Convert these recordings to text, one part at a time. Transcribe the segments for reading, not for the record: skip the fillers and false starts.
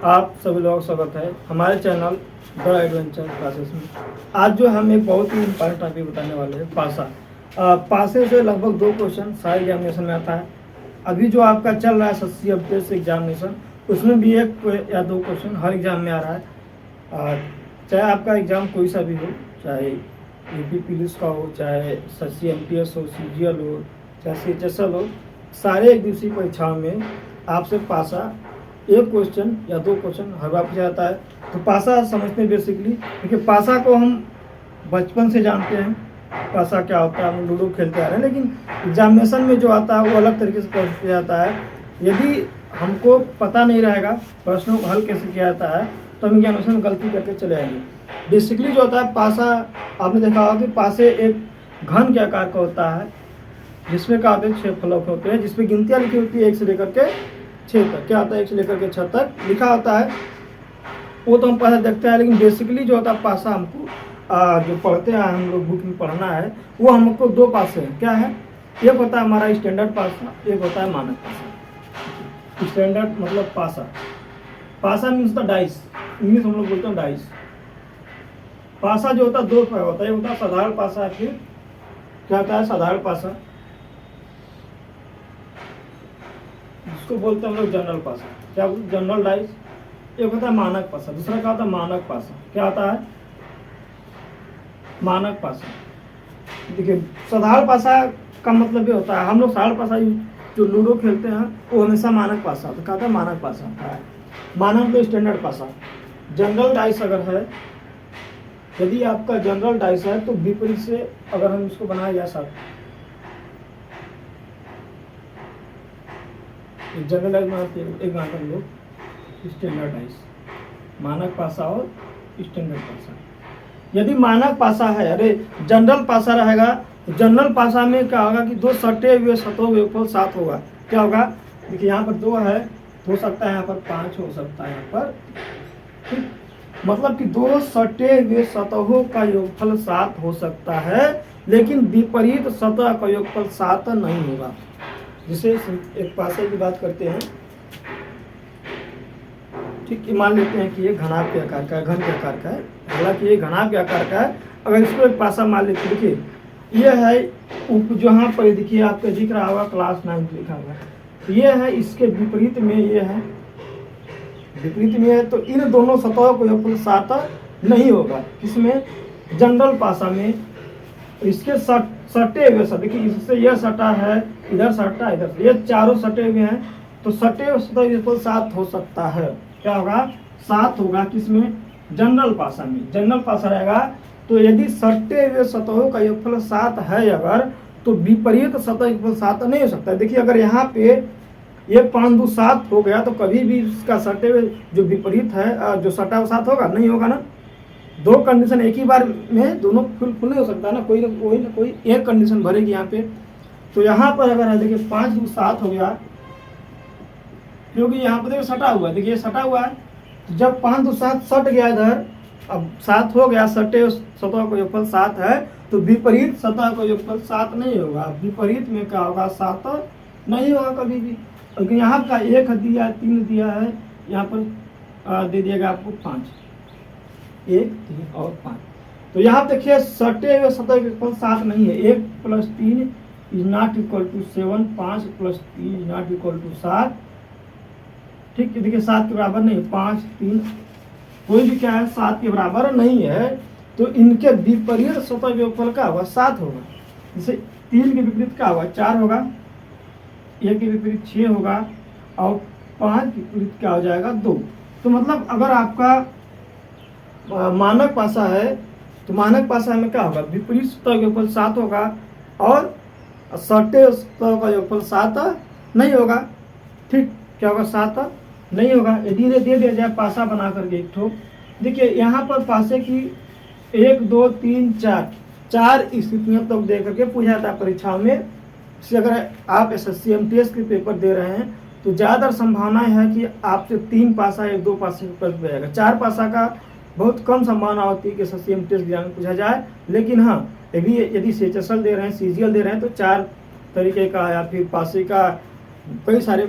आप सभी लोगों का स्वागत है हमारे चैनल द एडवेंचर क्लासेस में। आज जो हम एक बहुत ही इंपॉर्टेंट टॉपिक बताने वाले हैं, पासा। पासे से लगभग 2 क्वेश्चन सारे एग्जामिनेशन में आता है। अभी जो आपका चल रहा है SSC एग्जामिनेशन, उसमें भी 1 या 2 क्वेश्चन हर एग्जाम में आ रहा है। चाहे आपका एग्ज़ाम कोई सा भी हो, चाहे यूपी पुलिस का हो, चाहे SSC MTS हो, CGL हो, चाहे CHSL हो, सारे एक दिवसीय परीक्षाओं में आपसे पासा 1 क्वेश्चन या 2 क्वेश्चन हर बार पूछा जाता है। तो पासा समझते हैं बेसिकली, क्योंकि पासा को हम बचपन से जानते हैं। पासा क्या होता है, हम लूडो खेलते आ रहे हैं, लेकिन एग्जामिनेशन में जो आता है वो अलग तरीके से पूछा जाता है। यदि हमको पता नहीं रहेगा प्रश्नों को हल कैसे किया जाता है, तो हम एग्जामिनेशन में गलती करके चले आएंगे। बेसिकली जो होता है पासा, आपने देखा होगा कि पासे एक घन के आकार का होता है, जिसमें क्या होते हैं 6 फलक होते हैं, जिसमें गिनतियाँ लिखी होती है 1 से लेकर के 6 तक। क्या होता है 1 से लेकर के 6 तक लिखा होता है, वो तो हम पहले देखते हैं। लेकिन बेसिकली जो होता है पासा, हमको जो पढ़ते हैं हम लोग, बुक में पढ़ना है, वो हमको 2 पासे हैं। क्या है, एक होता है हमारा स्टैंडर्ड पासा, एक होता है मानक पासा। स्टैंडर्ड मतलब पासा, पासा मीन्स द डाइस, इंग्लिश हम लोग बोलते हैं डाइस। पासा जो होता है 2 प्रकार होता है, एक होता है साधारण पासा, फिर क्या होता है साधारण पासा, इसको बोलते हैं हम लोग जनरल पासा। क्या बोलते हैं, जनरल डाइस। एक होता है मानक पासा, दूसरा क्या होता है मानक पासा। क्या होता है मानक पासा। देखिए साधारण पासा का मतलब ये होता है, हम लोग साधारण पासा जो लूडो खेलते हैं वो हमेशा मानक पासा होता है। क्या होता है मानक पासा होता है। मानक तो स्टैंडर्ड पासा। जनरल डाइस अगर है, यदि आपका जनरल डाइस है तो विपरीत से अगर हम इसको बनाया जा सकता, जनरल डाइस बनाते हैं, एक बात हम लोग स्टैंडर्ड डाइस, मानक पासा और स्टैंडर्ड पासा। यदि मानक पासा है, अरे जनरल पासा रहेगा, तो जनरल पासा में क्या होगा कि 2 सटे हुए सतहों का योगफल 7 होगा। क्या होगा, देखिए यहाँ पर 2 है, हो सकता है यहाँ पर 5 हो सकता है यहाँ पर, ठीक। मतलब कि 2 सटे हुए सतहों का योगफल 7 हो सकता है, लेकिन विपरीत सतह का योगफल 7 नहीं होगा। जिसे एक पासे की बात करते हैं, ठीक, मान लेते हैं कि ये घनाभ के आकार का है, घन के आकार का है। हालांकि ये घनाभ के आकार का है। अगर इसको एक पासा मान लेते हैं, देखिए ये है जहाँ पर देखिए आपको दिख रहा होगा क्लास 9 लिखा हुआ है, ये है, इसके विपरीत में ये है, विपरीत में है, तो इन दोनों सतहों को योगफल 7 नहीं होगा। इसमें जनरल पासा में इसके सटे हुए सतह, देखिए इससे यह सटा है, इधर सटा, इधर से, ये चारों सटे हुए हैं, तो सटे हुए सतह योगफल 7 हो सकता है। क्या होगा 7 होगा, किसमें, जनरल पासा में। जनरल पासा रहेगा, तो यदि सटे हुए सतहों का योगफल 7 है अगर, तो विपरीत सतह योगफल 7 नहीं हो सकता। देखिए अगर यहाँ पे ये 5 2 7 हो गया, तो कभी भी इसका सटे हुए जो विपरीत है, जो सटा हुआ 7 होगा, नहीं होगा ना। 2 कंडीशन एक ही बार में दोनों फुल नहीं हो सकता ना, कोई ना कोई एक कंडीशन भरेगी यहाँ पे। तो यहाँ पर अगर है, देखिए 5 2 7 हो गया, क्योंकि यहाँ पर देखिए सटा हुआ है, देखिए सटा हुआ है। तो जब 5 2 7 सट गया इधर, अब 7 हो गया, सटे सतह का योगफल 7 है, तो विपरीत सतह का योगफल 7 नहीं होगा। विपरीत में क्या होगा, 7 नहीं होगा कभी भी। क्योंकि यहाँ का 1 दिया, 3 दिया है, यहाँ पर दे दिएगा आपको 5, 1 3 और 5। तो यहाँ देखिए सटे हुए सतह का योगफल 7 नहीं है। 1 + 3 is not equal to 7, 5 + 3 is not equal to 7, ठीक है। देखिए 7 के बराबर नहीं, 5 3 कोई भी क्या है 7 के बराबर नहीं है। तो इनके विपरीत सतह योगफल का होगा 7 होगा। जैसे 3 के विपरीत क्या होगा 4 होगा, 1 के विपरीत 6 होगा, और 5 के विपरीत क्या हो जाएगा 2। तो मतलब अगर आपका मानक पासा है, तो मानक पासा में क्या होगा, विपरीत सतह योगफल 7 होगा, और सटे सतह का योगफल 7 नहीं होगा, ठीक। क्या होगा 7 नहीं होगा। यदि दे दिया जाए पासा बना करके एक ठो, देखिए यहाँ पर पासे की 1 2 3 4 स्थितियों तक दे करके पूछा जाता है परीक्षाओं में। से अगर आप SSC MTS के पेपर दे रहे हैं, तो ज़्यादातर संभावना है कि आपसे 3 पासा या 2 पासे का प्रश्न जाएगा। 4 पासा का बहुत कम संभावना होती है कि SSC MTS एग्जाम में पूछा जाए। लेकिन हाँ, यदि CHSL दे रहे हैं, CGL दे रहे हैं, तो 4 तरीके का या फिर पासे का कई सारे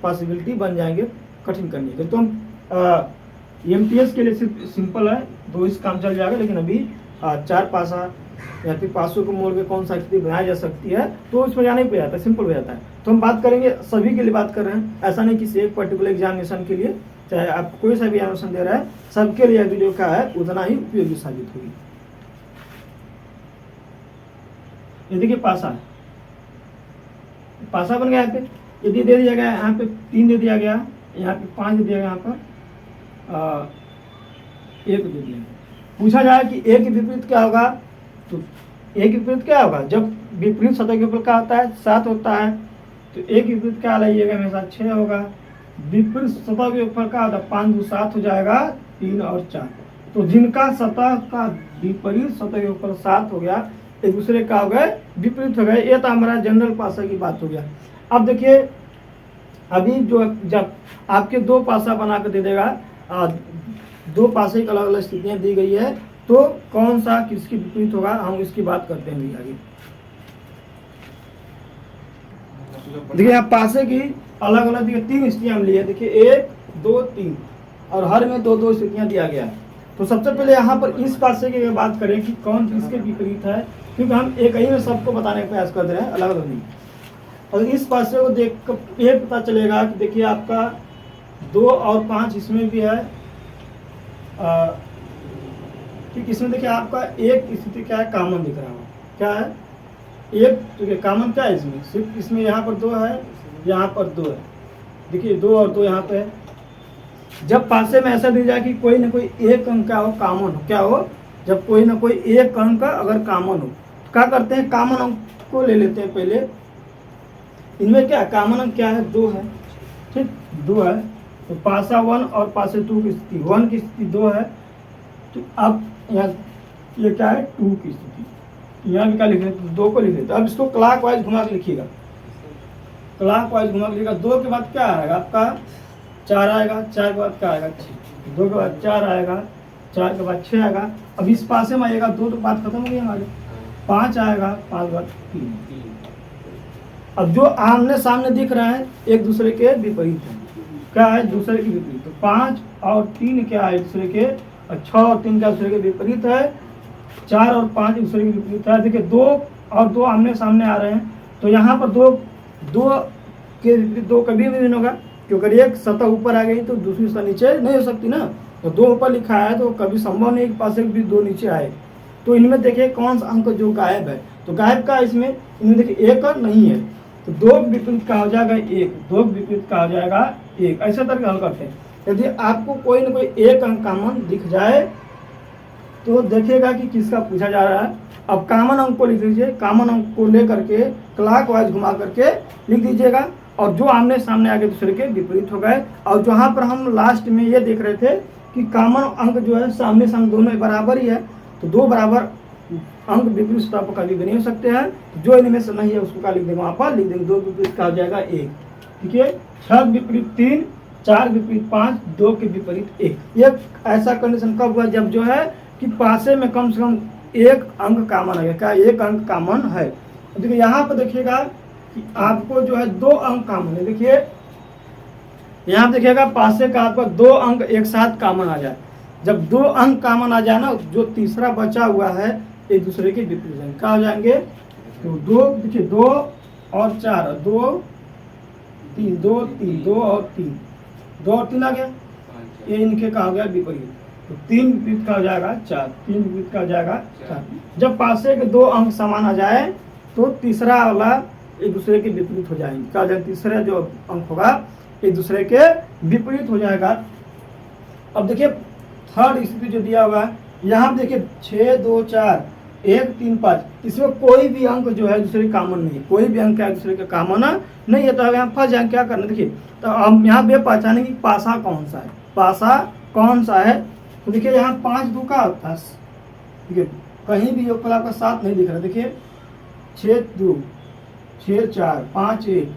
पॉसिबिलिटी बन जाएंगे कठिन करने के। तो हम एमटीएस के लिए सिर्फ सिंपल है, 2 इस काम चल जाएगा। लेकिन अभी 4 पासा या फिर पासों को मोड़ के कौन सा स्थिति बनाई जा सकती है तो उसमें जाना ही पड़ जाता है, सिंपल हो जाता है। तो हम बात करेंगे, सभी के लिए बात कर रहे हैं, ऐसा नहीं किसी एक पर्टिकुलर एग्जामिनेशन के लिए, चाहे आप कोई सा भी एग्जामिनेशन दे रहा है, सबके लिए वीडियो का है उतना ही उपयोगी साबित होगी। ये देखिए पासा है, पासा बन गया यहाँ पे, यदि दे दिया गया यहाँ पे 3 दे दिया गया, यहाँ पे 5 दे दिया गया, यहाँ पर 1 दे दिया। पूछा जाए कि ए के विपरीत क्या होगा, तो ए के विपरीत क्या होगा, जब विपरीत सतह के ऊपर क्या होता है 7 होता है, तो ए के विपरीत क्या लाइएगा, हमेशा 6 होगा। विपरीत सतह के ऊपर क्या होता है 5 2 7 हो जाएगा, 3 और 4। तो जिनका सतह का विपरीत सतह के ऊपर 7 हो गया, एक दूसरे का हो गए विपरीत हो गए। ये तो हमारा जनरल पासा की बात हो गया। अब देखिए, अभी जो जब आपके 2 पासा बना कर दे देगा, 2 पासे की अलग अलग स्थितियां दी गई है, तो कौन सा किसकी विपरीत होगा, हम इसकी बात करते हैं आगे। देखिए यहाँ पासे की अलग अलग 3 स्थितियां हम लिए, देखिए 1 2 3, और हर में 2 2 स्थितियां दिया गया है। तो सबसे पहले यहाँ पर इस पासे की बात करें कि कौन किसके विपरीत है, क्योंकि हम एक ही में सबको बताने का प्रयास कर रहे हैं, अलग अलग नहीं। और इस पासे को देख कर ये पता चलेगा कि देखिए आपका 2 और 5 इसमें भी है, ठीक। इसमें देखिए आपका एक स्थिति क्या है, कॉमन दिख रहा है, क्या है एक, तो कॉमन क्या है इसमें, सिर्फ इसमें यहाँ पर 2 है, यहाँ पर 2 है, देखिए 2 और 2 यहाँ पे है। जब पासे में ऐसा दिया जाए कि कोई ना कोई एक अंक क्या हो, कॉमन हो, क्या हो, जब कोई ना कोई एक अंक अगर कॉमन हो, तो क्या करते हैं, कॉमन अंक को ले लेते हैं पहले। इनमें क्या कॉमन अंक क्या है, 2 है, ठीक 2 है। तो पासा 1 और पासे 2 की स्थिति, 1 की स्थिति 2 है, तो अब यहाँ ये क्या है 2 की स्थिति, यहाँ भी क्या लिख लेते, 2 को लिख लेते। अब इसको क्लॉक वाइज घुमा के लिखिएगा, क्लॉक वाइज घुमा के लिखिएगा। 2 के बाद क्या आएगा आपका 4 आएगा, 4 के बाद क्या आएगा 6, 2 के बाद 4 आएगा, 4 के बाद 6 आएगा। अब इस पासे में आएगा 2 तो बात खत्म हो गई हमारी, 5 आएगा, 5 के बाद 3। अब जो आमने सामने दिख रहा है एक दूसरे के विपरीत है, क्या है दूसरे के विपरीत, तो 5 और 3 क्या है दूसरे के, 6 और 3 क्या दूसरे के विपरीत है, 4 और 5 दूसरे के विपरीत है। देखिए 2 और 2 आमने सामने आ रहे हैं, तो यहाँ पर 2 के विपरीत 2 कभी भी नहीं होगा, क्योंकि एक सतह ऊपर आ गई तो दूसरी सतह नीचे नहीं हो सकती ना। तो 2 ऊपर लिखा है तो कभी संभव नहीं कि पास भी 2 नीचे आए। तो इनमें देखिए कौन सा अंक जो गायब है, तो गायब का इसमें इनमें देखिए 1 नहीं है, तो 2 विपरीत का हो जाएगा 1, 2 विपरीत का हो जाएगा 1। ऐसे तरह हल करते हैं। यदि आपको कोई ना कोई एक अंक कॉमन दिख जाए तो देखिएगा कि किसका पूछा जा रहा है। अब कॉमन अंक को लिख लीजिए, कॉमन अंक को लेकर के क्लॉक वाइज घुमा करके लिख दीजिएगा, और जो आमने सामने आगे दूसरे के विपरीत हो गए। और जहाँ पर हम लास्ट में ये देख रहे थे कि कॉमन अंक जो है सामने सामने दोनों बराबर ही है, तो 2 बराबर अंक विपरीत सतह पर कभी भी नहीं हो सकते हैं। जो इनमें से नहीं है उसको क्या लिख देंगे, वहाँ पर लिख देंगे 2 विपरीत का हो जाएगा 1, ठीक है। 6 विपरीत 3, 4 विपरीत 5, 2 के विपरीत 1। ये ऐसा कंडीशन कब हुआ, जब जो है कि पासे में कम से कम एक अंक कॉमन है, क्या एक अंक कॉमन है। देखिए यहाँ पर देखिएगा कि आपको जो है 2 अंक कॉमन है। देखिए यहाँ देखिएगा पासे का आपका 2 अंक एक साथ कॉमन आ जाए। जब 2 अंक कॉमन आ जाए ना, जो तीसरा बचा हुआ है एक दूसरे के विपरीत क्या हो जाएंगे, तो 2 देखिए 2 और 4, 2 3, 2 3, 2 और 3, 2 और 3 आ गया, ये इनके का हो गया विपरीत। तो 3 विपरीत का हो जाएगा 4, 3 विपरीत का हो जाएगा 4। जब पासे के 2 अंक समान आ जाए तो तीसरा वाला एक दूसरे के विपरीत हो जाएंगे, क्या हो जाएगा, तीसरा जो अंक होगा एक दूसरे के विपरीत हो जाएगा। अब देखिए थर्ड स्थिति जो दिया हुआ है, यहाँ देखिए 6 2 4 1 3 5, इसमें कोई भी अंक जो है दूसरे कॉमन नहीं, कोई भी अंक क्या दूसरे का कॉमन नहीं है। तो अब यहाँ फंस जाए, क्या करना, देखिए तो हम यहाँ पे पहचाने की पासा कौन सा है, पासा कौन सा है। तो देखिए यहाँ 5 2 का होता है, ठीक है, कहीं भी योगफल आपका 7 नहीं दिख रहा। देखिए 6 2 6 4 5 1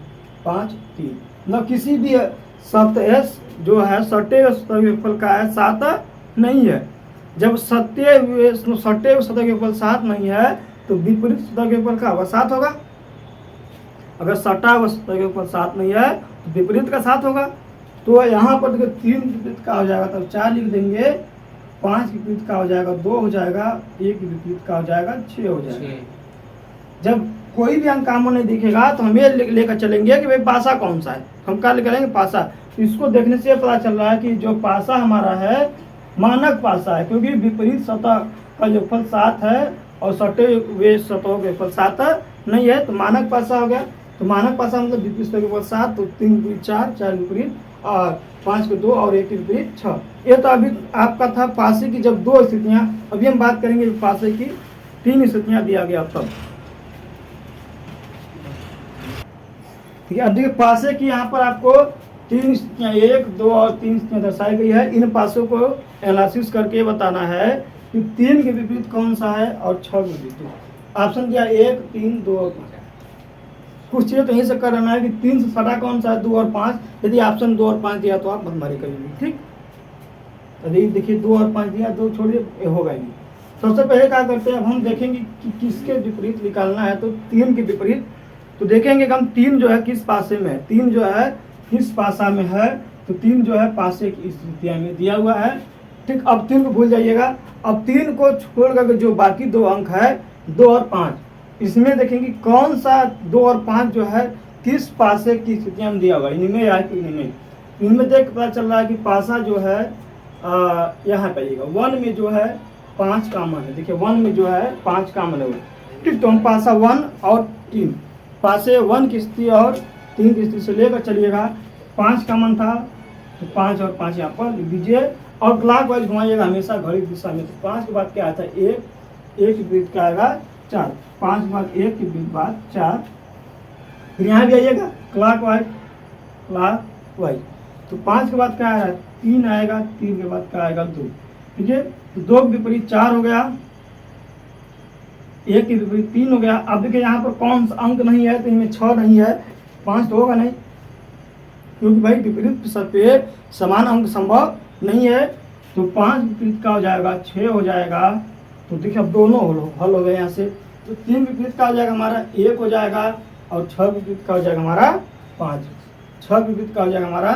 5 3, मतलब किसी भी सतह जो है सटे योगफल का है 7 नहीं है। जब सटे हुए सतह के ऊपर 7 नहीं है तो विपरीत सतह के ऊपर का होगा 7 होगा। अगर सटा हुआ सतह के ऊपर 7 नहीं है तो विपरीत का 7 होगा। तो यहाँ पर देखो 3 के विपरीत का हो जाएगा, तब 4 लिख देंगे। 5 के विपरीत का हो जाएगा 2 हो जाएगा, 1 के विपरीत का हो जाएगा 6 हो जाएगा। जब कोई भी अंक कॉमन नहीं दिखेगा तो हम ये लेकर चलेंगे कि भाई पासा कौन सा है, हम क्या लेकर चलेंगे पासा। तो इसको देखने से पता चल रहा है कि जो पासा हमारा है मानक पासा है, क्योंकि विपरीत सतह का योगफल 7 है और सटे हुए सतहों का योगफल 7 नहीं है, तो मानक पासा हो गया। तो मानक पासा मतलब विपरीत सतह का योगफल 7, तो 3 विपरीत 4, 4 विपरीत और 5 के 2 और 1 के विपरीत 6। ये तो अभी आपका था पासे की जब 2 स्थितियाँ। अभी हम बात करेंगे पासे की 3 स्थितियाँ दिया गया तब। ठीक है, अब देखिए पासे की यहाँ पर आपको 3 स्थितियाँ 1, 2 और 3 स्थितियाँ दर्शाई गई है। इन पासों को एनालिसिस करके बताना है कि 3 के विपरीत कौन सा है और 6 के विपरीत। ऑप्शन दिया 1, 3, 2 और 5। कुछ चीज़ें तो यहीं से कर रहना है कि 3 से सटा कौन सा है, 2 और 5। यदि ऑप्शन 2 और 5 दिया तो आप बदमारी करेंगे। ठीक, यदि देखिए 2 और 5 दिया, 2 छोड़िए, होगा ही नहीं। सबसे पहले क्या करते हैं, अब हम देखेंगे कि किसके विपरीत निकालना है। तो 3 के विपरीत तो देखेंगे कि हम 3 जो है किस पासे में है, 3 जो है किस पासा में है। तो 3 जो है पासे की स्थितियाँ में दिया हुआ है। ठीक, अब 3 को भूल जाइएगा। अब 3 को छोड़ करके जो बाकी 2 अंक है 2 और 5, इसमें देखेंगे कौन सा 2 और 5 जो है किस पासे की स्थितियाँ में दिया हुआ है, इनमें या इनमें। इनमें देख पता चल रहा है कि पासा जो है यहाँ पाइएगा 1 में जो है 5 कॉमन है। देखिए 1 में जो है 5 कॉमन है। ठीक, तो हम पासा 1 और 3, पासे 1 की स्थिति और 3 की स्थिति से लेकर चलिएगा। 5 कॉमन था तो 5 और 5 यहाँ पर लिख दीजिए और क्लॉक वाइज घुमाइएगा हमेशा घड़ी की दिशा में। तो 5 के बाद क्या आता है 1, 1 के विपरीत क्या आएगा 4, 5 के बाद 1 के विपरीत बाद 4। फिर यहाँ भी आइएगा क्लॉक वाइज। तो 5 के बाद क्या आएगा 3 आएगा, 3 के बाद क्या आएगा 2। ठीक है, तो 2 के विपरीत 4 हो गया, 1 के विपरीत 3 हो गया। अब देखिए यहाँ पर कौन सा अंक नहीं है, तो इनमें 6 नहीं है, 5 तो होगा नहीं, क्योंकि भाई विपरीत सब पे समान अंक संभव नहीं है। तो 5 विपरीत का हो जाएगा 6 हो जाएगा। तो देखिए अब दोनों हल हो गए यहाँ से। तो 3 विपरीत का हो जाएगा हमारा 1 हो जाएगा और 6 विपरीत का हो जाएगा हमारा 5। 6 विपरीत का हो जाएगा हमारा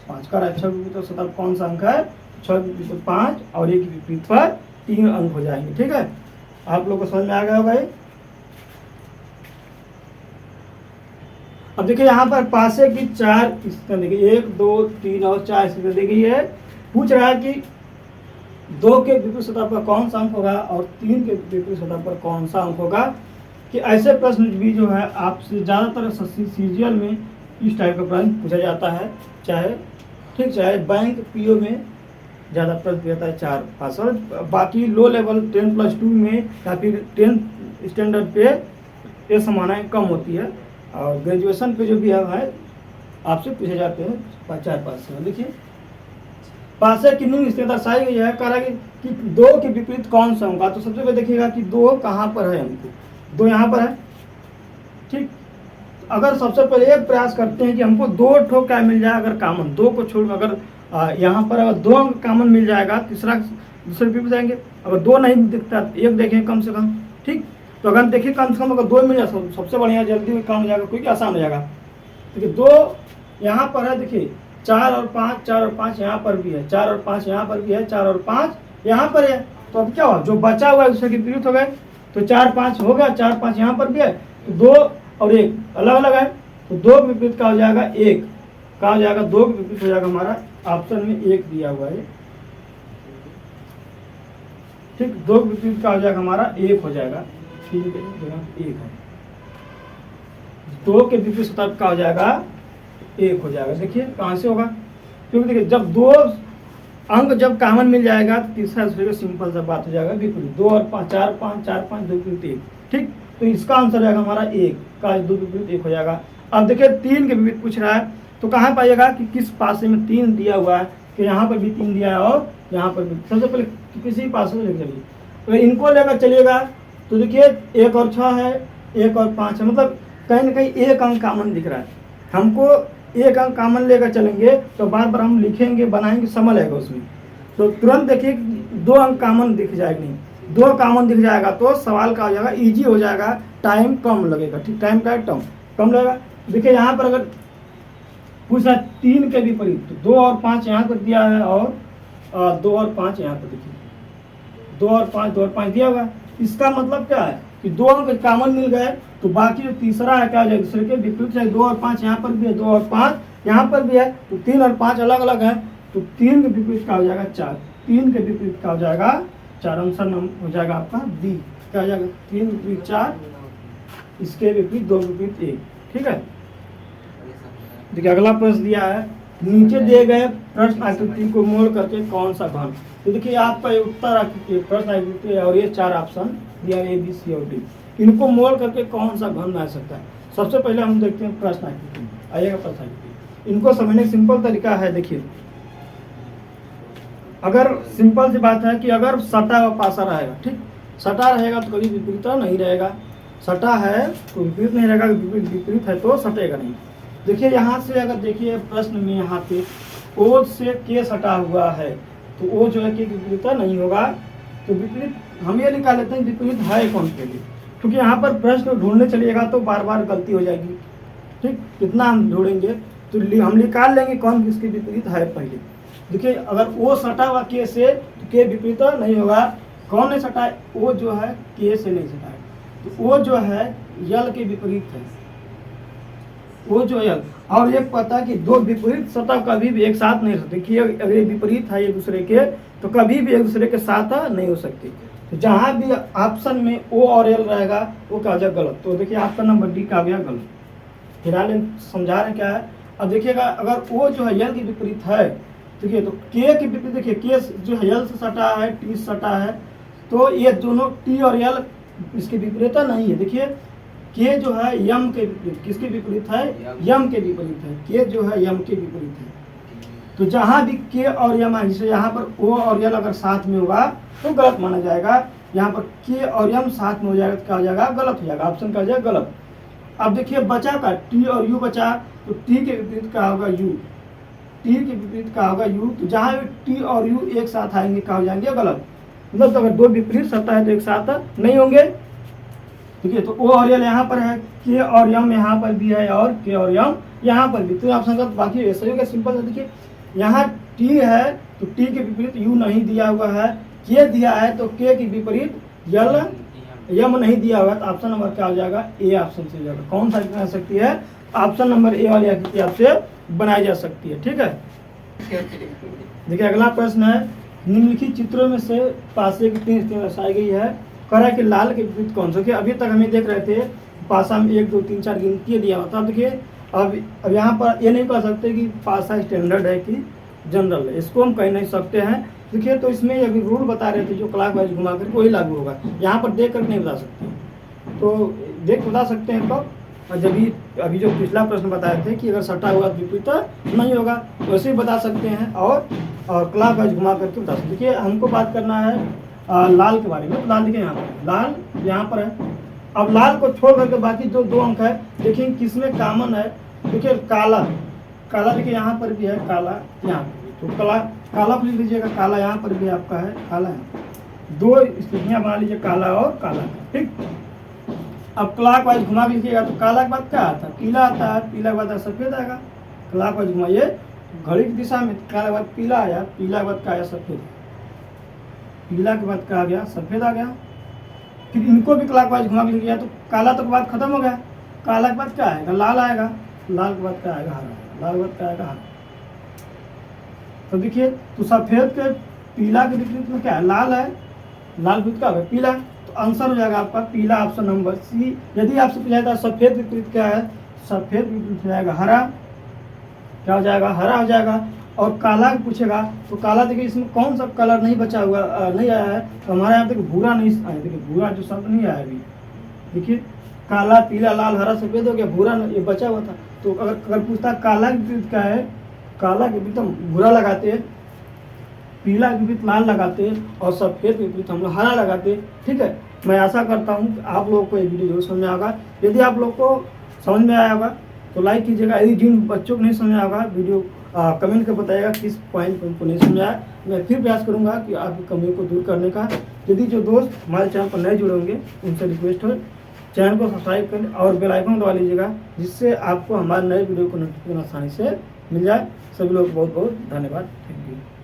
5 का। 6 विपरीत तो सतह कौन सा अंक है, 6 विपरीत 5 और 1 विपरीत पर 3 अंक हो जाएंगे। ठीक है, आप लोग को समझ में आ गया होगा ये। अब देखिए यहाँ पर पासे की 4 स्थितियाँ देखिए 1, 2, 3 और 4 स्थितियाँ दी गई है। पूछ रहा है कि 2 के विपरीत सतह पर कौन सा अंक होगा और 3 के विपरीत सतह पर कौन सा अंक होगा। कि ऐसे प्रश्न भी जो है आपसे ज़्यादातर सीजीएल में इस टाइप का प्रश्न पूछा जाता है, चाहे बैंक पीओ में ज़्यादा प्रश्न पूछा जाता है 4 पास, और बाकी लो लेवल 10+2 में या फिर 10 स्टैंडर्ड पे ये संभावनाएँ कम होती है, और ग्रेजुएशन पे जो भी है आपसे पूछे जाते हैं 4 पास से। देखिए पासे की निम्न स्थिति दर्शाई गई है, कह रहा है कि 2 के विपरीत कौन सा होगा। तो सबसे पहले देखिएगा कि 2 कहाँ पर है, हमको 2 यहाँ पर है। ठीक, अगर सबसे पहले एक प्रयास करते हैं कि हमको 2 ठोक क्या मिल जाए, अगर कॉमन 2 को छोड़ अगर यहाँ पर अगर 2 अंक कॉमन मिल जाएगा, तीसरा दूसरे विपरीत जाएंगे। अगर 2 नहीं दिखता 1 देखें कम से कम। ठीक, तो अगर देखिए कम से कम अगर 2 मिल जाए सबसे बढ़िया, जल्दी काम हो जाएगा, क्योंकि आसान हो जाएगा। देखिए 2 यहाँ पर है, देखिए 4 और 5, 4 और 5 यहाँ पर भी है, 4 और 5 यहाँ पर भी है, 4 और 5 यहाँ पर है। तो अब क्या हुआ, जो बचा हुआ है उसके विपरीत हो गए। तो 4, 5 हो गया, 4, 5 यहाँ पर भी है, तो 2 और 1 अलग अलग है। तो 2 के विपरीत का हो जाएगा 1 का हो जाएगा, 2 के विपरीत हो जाएगा हमारा ऑप्शन में 1 दिया हुआ है। ठीक, 2 के विपरीत का हो जाएगा हमारा 1 हो जाएगा, 3 के जगह 1 है। 2 के विपरीत सतह का हो जाएगा 1 हो जाएगा। देखिए कहाँ से होगा, क्योंकि देखिए जब 2 अंक जब कॉमन मिल जाएगा तो तीसरा दूसरे का सिंपल सा बात हो जाएगा विपरीत। 2 और 5, 4, 5, 4, 5, 2 विपरीत 1। ठीक, तो इसका आंसर जाएगा हमारा 1 का 2 विपरीत 1 हो जाएगा। अब देखिए 3 के विपरीत पूछ रहा है, तो कहाँ पाइएगा कि किस पासे में 3 दिया हुआ है, कि यहाँ पर भी 3 दिया है और यहाँ पर भी। सबसे पहले किसी पासे में लेकर चलिए, तो इनको लेकर चलिएगा। तो देखिए 1 और 6 है, 1 और 5 है, मतलब कहीं ना कहीं 1 अंक कॉमन दिख रहा है। हमको 1 अंक कॉमन लेकर चलेंगे तो बार बार हम लिखेंगे बनाएंगे, समझ आएगा उसमें। तो तुरंत देखिए 2 अंक कॉमन दिख जाएगा, नहीं 2 कॉमन दिख जाएगा तो सवाल का हो जाएगा इजी हो जाएगा, टाइम कम लगेगा। ठीक, टाइम का कम लगेगा। देखिए यहाँ पर अगर पूछ रहा है 3 के विपरीत, तो 2 और 5 यहाँ पर दिया है और 2 और 5 यहाँ पर देखिए, 2 और 5 दिया हुआ है। इसका मतलब क्या है कि 2 अंक कॉमन मिल गए, तो बाकी जो तीसरा है क्या हो जाएगा, दूसरे के विपरीत है। 2 और 5 यहाँ पर भी है, 2 और 5 यहाँ पर भी है, तो 3 और 5 अलग अलग है, तो 3 के विपरीत का हो जाएगा 4, 3 के विपरीत का हो जाएगा 4, आंसर हो जाएगा आपका बी। क्या हो जाएगा, 3 विपरीत 4, इसके विपरीत 2 विपरीत 1। ठीक है, देखिए अगला प्रश्न दिया है, नीचे दिए गए प्रश्न आकृति को मोड़ करके कौन सा घन। तो देखिए आपका ये उत्तर आकृति प्रश्न आकृति और ये 4 ऑप्शन दिया है, ए बी सी और डी, इनको मोड़ करके कौन सा घन बना सकता है। सबसे पहले हम देखते हैं प्रश्न आकृति, आइएगा प्रश्न आकृति। इनको समझने का सिंपल तरीका है, देखिए अगर सिंपल सी बात है कि अगर सटा व पासा रहेगा, ठीक, सटा रहेगा तो कभी विपरीत नहीं रहेगा, सटा है तो विपरीत नहीं रहेगा, विपरीत है तो सटेगा नहीं। देखिए यहाँ से अगर देखिए प्रश्न में यहाँ पे ओ से के सटा हुआ है, तो ओ जो है कि विपरीत नहीं होगा, तो विपरीत हम ये निकाल लेते हैं विपरीत है कौन के लिए, क्योंकि यहाँ पर प्रश्न ढूंढने चलिएगा तो बार बार गलती हो जाएगी। ठीक, कितना हम ढूंढेंगे तो हम निकाल लेंगे कौन किसके विपरीत है पहले। देखिए अगर ओ सटा हुआ के से, तो के विपरीत नहीं होगा, कौन नहीं सटा है, ओ जो है के से नहीं सटा है, तो ओ जो है यल के विपरीत है, वो जो है। और ये पता है कि दो विपरीत सतह कभी भी एक साथ नहीं हो सकते, कि अगर ये विपरीत है एक दूसरे के तो कभी भी एक दूसरे के साथ नहीं हो सकती। तो जहाँ भी ऑप्शन में ओ और एल रहेगा वो क्या हो जाएगा गलत। तो देखिए आपका नंबर डी का गया गलत। फिलहाल समझा रहे क्या है, अब देखिएगा अगर ओ जो है एल के विपरीत है, देखिए तो के के विपरीत, देखिए के जो है एल से सटा है, टी से सटा है, तो ये दोनों टी और एल इसके विपरीत नहीं है। देखिए के जो है यम के विपरीत, किसके विपरीत है, यम के विपरीत है, के जो है यम के विपरीत है। तो जहाँ भी के और यम है, जैसे यहाँ पर ओ और यल अगर साथ में होगा तो गलत माना जाएगा, यहाँ पर के और यम साथ में हो जाएगा तो क्या हो जाएगा, गलत हो जाएगा, ऑप्शन का हो जाएगा गलत। अब देखिए बचा का टी और यू बचा, तो टी के विपरीत का होगा यू, टी के विपरीत का होगा यू, तो जहाँ भी टी और यू एक साथ आएंगे क्या हो जाएंगे, गलत। मतलब अगर दो विपरीत सत्ता है तो एक साथ नहीं होंगे। ठीक है, तो ओ और यल यहाँ पर है, के और यम यहाँ पर भी है और के और यम यहाँ पर भी, तो ऑप्शन गलत। बाकी ऐसा ही होगा, सिंपल है। देखिए यहाँ टी है तो टी के विपरीत यू नहीं दिया हुआ है, के दिया है तो के के विपरीत यल यम नहीं दिया हुआ है, तो ऑप्शन नंबर क्या हो जाएगा, ए ऑप्शन से हो जाएगा। कौन सा बना सकती है, ऑप्शन नंबर ए वाली आकृति आपसे बनाई जा सकती है। ठीक है, देखिए अगला प्रश्न है, निम्नलिखित चित्रों में से पासे की 3 स्थितियां दर्शाई गई है, कह रहा है कि लाल के विपरीत कौन सा। अभी तक हमें देख रहे थे पासा में 1 2 3 4 गिनती दिया होता है। देखिए अब यहाँ पर ये नहीं कह सकते कि पासा स्टैंडर्ड है कि जनरल है, इसको हम कह नहीं सकते हैं। देखिए तो इसमें अभी रूल बता रहे थे जो क्लॉकवाइज घुमा कर वही लागू होगा, यहाँ पर देख कर नहीं बता सकते, तो देख बता सकते हैं कब, जब अभी जो पिछला प्रश्न बताए थे कि अगर सटा हुआ विपरीत नहीं होगा तो वैसे ही बता सकते हैं, और क्लॉकवाइज घुमा करके बता सकते। देखिए हमको बात करना है लाल के बारे में, लाल देखिए यहाँ पर, लाल यहाँ पर है। अब लाल को छोड़ करके बाकी जो 2 अंक है, देखिए किसमें कॉमन है। देखिए काला, काला देखिए यहाँ पर भी है, काला यहाँ पर भी, तो काला को लिख लीजिएगा, काला यहाँ पर भी आपका है, काला है। 2 स्थितियाँ बना लीजिए, काला और काला। ठीक, अब क्लॉकवाइज घुमा के लिखिएगा तो काला के बाद क्या आता है, पीला आता है, पीला के बाद सफेद आएगा। क्लॉकवाइज घुमाइए घड़ी की दिशा में, काला के बाद पीला आया, पीला के बाद क्या आया, सफेद, पीला के बाद क्या आ गया, सफेद आ गया। फिर इनको भी क्लॉकवाइज घुमा के लिखिएगा तो काला तक बाद खत्म हो गया, काला के बाद क्या आएगा, लाल आएगा, लाल के बाद क्या आएगा, हरा, लाल के बाद क्या आएगा, हरा। तो देखिए तो सफेद के पीला के विपरीत में क्या है, लाल है, लाल विपरीत क्या होगा, पीला, तो आंसर हो जाएगा आपका पीला, ऑप्शन नंबर सी। यदि आपसे पूछा जाता है सफेद विपरीत क्या है, सफेद विपरीत हो जाएगा हरा, क्या हो जाएगा, हरा हो जाएगा। और काला पूछेगा तो काला देखिए इसमें कौन सा कलर नहीं बचा हुआ, नहीं आया है, तो हमारे यहाँ देखिए भूरा नहीं आया, देखिए भूरा जो शब्द नहीं आया अभी। देखिए काला, पीला, लाल, हरा, सफेद हो गया, भूरा ये बचा हुआ था। तो अगर पूछता काला के विपरीत क्या है, काला के विपरीत हम भूरा लगाते हैं, पीला के विपरीत लाल लगाते हैं, और सफेद के विपरीत हम लोग हरा लगाते हैं। ठीक है, मैं आशा करता हूँ कि आप लोगों को ये वीडियो जरूर समझ में आएगा। यदि आप लोग को समझ में आया होगा तो लाइक कीजिएगा, यदि जिन बच्चों को नहीं समझ में आया होगा वीडियो कमेंट कर बताइएगा किस पॉइंट उनको नहीं समझ आया। मैं फिर प्रयास करूंगा कि आपकी कमियों को दूर करने का। यदि जो दोस्त हमारे चैनल पर नए जुड़े होंगे उनसे रिक्वेस्ट है चैनल को सब्सक्राइब करें और बेल आइकन दबा लीजिएगा, जिससे आपको हमारे नए वीडियो को नोटिफिकेशन आसानी से मिल जाए। सभी लोग बहुत बहुत धन्यवाद। Thank you.